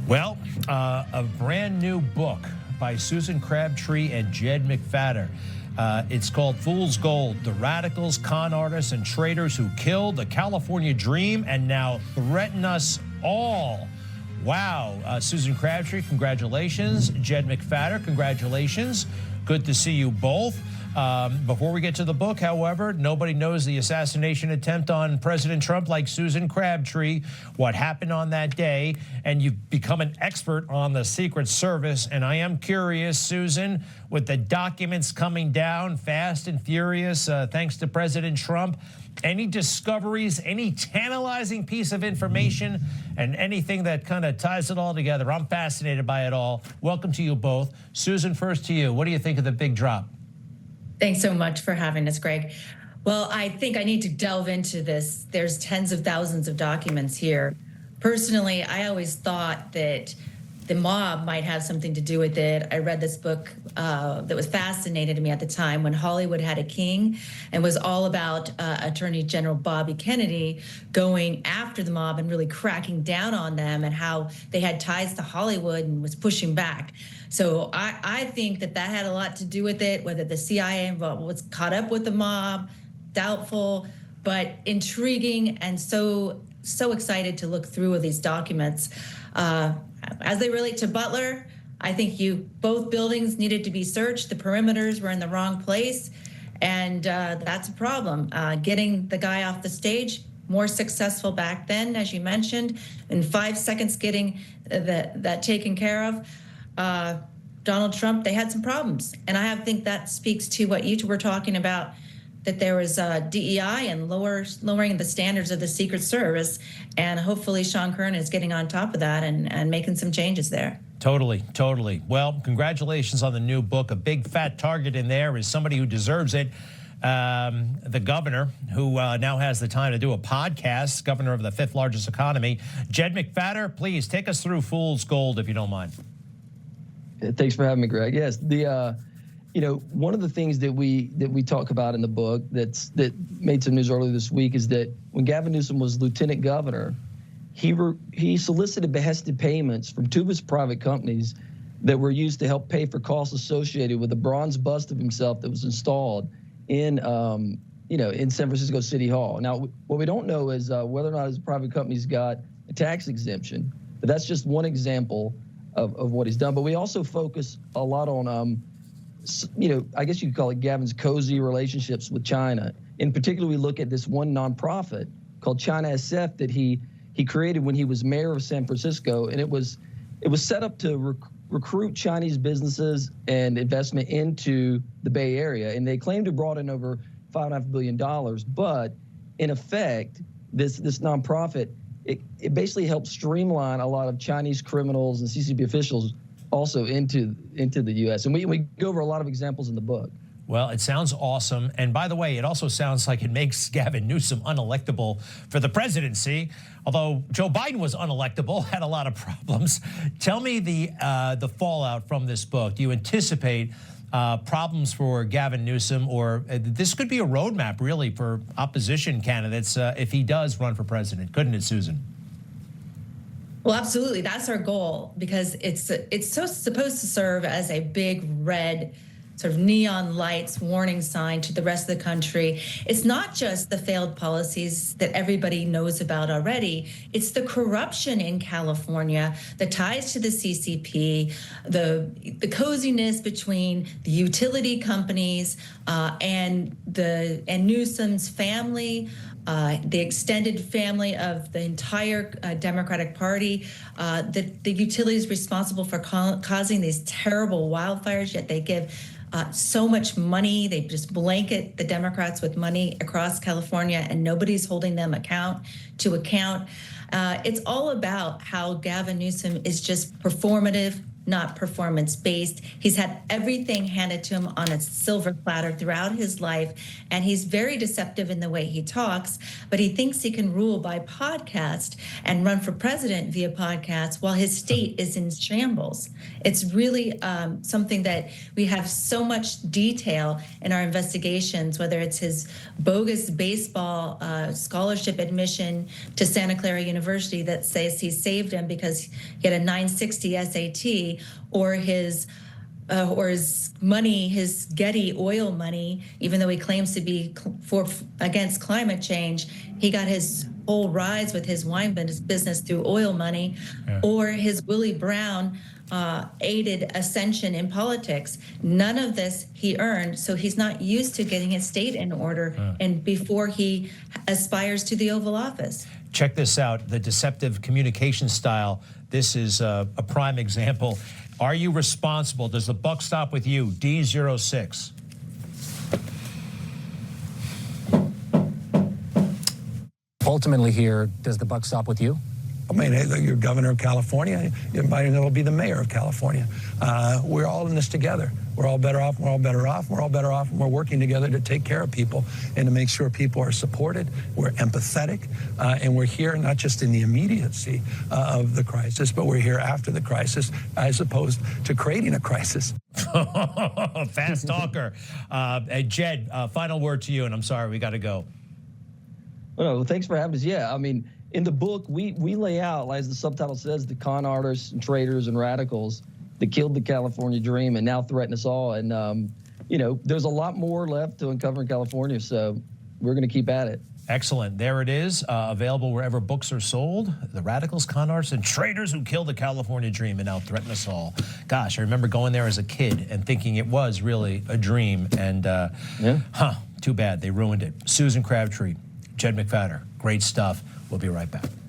Well, a brand new book by Susan Crabtree and Jedd McFatter. It's called Fool's Gold: The Radicals, Con Artists, and Traitors Who Killed the California Dream and Now Threaten Us All. Wow. Susan Crabtree, congratulations. Jedd McFatter, congratulations. Good to see you both. Before we get to the book, however, nobody knows the assassination attempt on President Trump like Susan Crabtree, what happened on that day, and you've become an expert on the Secret Service. And I am curious, Susan, with the documents coming down fast and furious, thanks to President Trump, any discoveries, any tantalizing piece of information, and anything that kind of ties it all together? I'm fascinated by it all. Welcome to you both. Susan, first to you. What do you think of the big drop? Thanks so much for having us, Greg. Well, I think I need to delve into this. There's tens of thousands of documents here. Personally, I always thought that the mob might have something to do with it. I read this book that was fascinating to me at the time, When Hollywood Had a King, and was all about Attorney General Bobby Kennedy going after the mob and really cracking down on them and how they had ties to Hollywood and was pushing back. So I think that had a lot to do with it, whether the CIA was caught up with the mob, doubtful, but intriguing, and so excited to look through these documents. As they relate to Butler, I think both buildings needed to be searched. The perimeters were in the wrong place, and that's a problem. Getting the guy off the stage, more successful back then, as you mentioned, in 5 seconds getting that taken care of. Donald Trump, they had some problems. And I think that speaks to what you two were talking about, that there was DEI and lowering the standards of the Secret Service. And hopefully Sean Kern is getting on top of that and making some changes there. Totally, totally. Well, congratulations on the new book. A big fat target in there is somebody who deserves it. The governor, who now has the time to do a podcast, governor of the 5th largest economy. Jedd McFatter, please take us through Fool's Gold, if you don't mind. Thanks for having me, Greg. Yes, one of the things that we talk about in the book that made some news earlier this week is that when Gavin Newsom was lieutenant governor, he solicited behested payments from 2 of his private companies that were used to help pay for costs associated with a bronze bust of himself that was installed in San Francisco City Hall. Now, what we don't know is whether or not his private companies got a tax exemption, but that's just one example of what he's done. But we also focus a lot on I guess you could call it Gavin's cozy relationships with China. In particular, we look at this one nonprofit called ChinaSF that he created when he was mayor of San Francisco, and it was set up to recruit Chinese businesses and investment into the Bay Area, and they claim to have brought in over $5.5 billion. But in effect, this nonprofit it basically helps streamline a lot of Chinese criminals and CCP officials also into the U.S. And we go over a lot of examples in the book. Well, it sounds awesome. And by the way, it also sounds like it makes Gavin Newsom unelectable for the presidency, although Joe Biden was unelectable, had a lot of problems. Tell me the fallout from this book. Do you anticipate problems for Gavin Newsom, or this could be a roadmap really for opposition candidates if he does run for president, couldn't it, Susan? Well, absolutely. That's our goal, because it's supposed to serve as a big red sort of neon lights warning sign to the rest of the country. It's not just the failed policies that everybody knows about already. It's the corruption in California, the ties to the CCP, the coziness between the utility companies and Newsom's family, the extended family of the entire Democratic Party, the utilities responsible for causing these terrible wildfires, yet they give so much money. They just blanket the Democrats with money across California, and nobody's holding them to account. It's all about how Gavin Newsom is just performative, not performance-based. He's had everything handed to him on a silver platter throughout his life, and he's very deceptive in the way he talks, but he thinks he can rule by podcast and run for president via podcast while his state is in shambles. It's really something that we have so much detail in our investigations, whether it's his bogus baseball scholarship admission to Santa Clara University that says he saved him because he had a 960 SAT, or his money, his Getty oil money, even though he claims to be against climate change, he got his whole rise with his wine business through oil money, or his Willie Brown aided ascension in politics. None of this he earned, so he's not used to getting his state in order and before he aspires to the Oval Office. Check this out, the deceptive communication style. This is a prime example. Are you responsible? Does the buck stop with you? D06. Ultimately here, does the buck stop with you? I mean, you're governor of California. You might as well be the mayor of California. We're all in this together. We're all better off. We're all better off. We're all better off. And we're working together to take care of people and to make sure people are supported. We're empathetic, and we're here not just in the immediacy of the crisis, but we're here after the crisis, as opposed to creating a crisis. Fast talker. Jed, final word to you, and I'm sorry, we got to go. Well, thanks for having us. Yeah, I mean, in the book, we lay out, as the subtitle says, the con artists and traitors and radicals that killed the California dream and now threaten us all. And, you know, there's a lot more left to uncover in California, so we're going to keep at it. Excellent. There it is, available wherever books are sold. The radicals, con artists, and traitors who killed the California dream and now threaten us all. Gosh, I remember going there as a kid and thinking it was really a dream. And, too bad. They ruined it. Susan Crabtree, Jedd McFatter, great stuff. We'll be right back.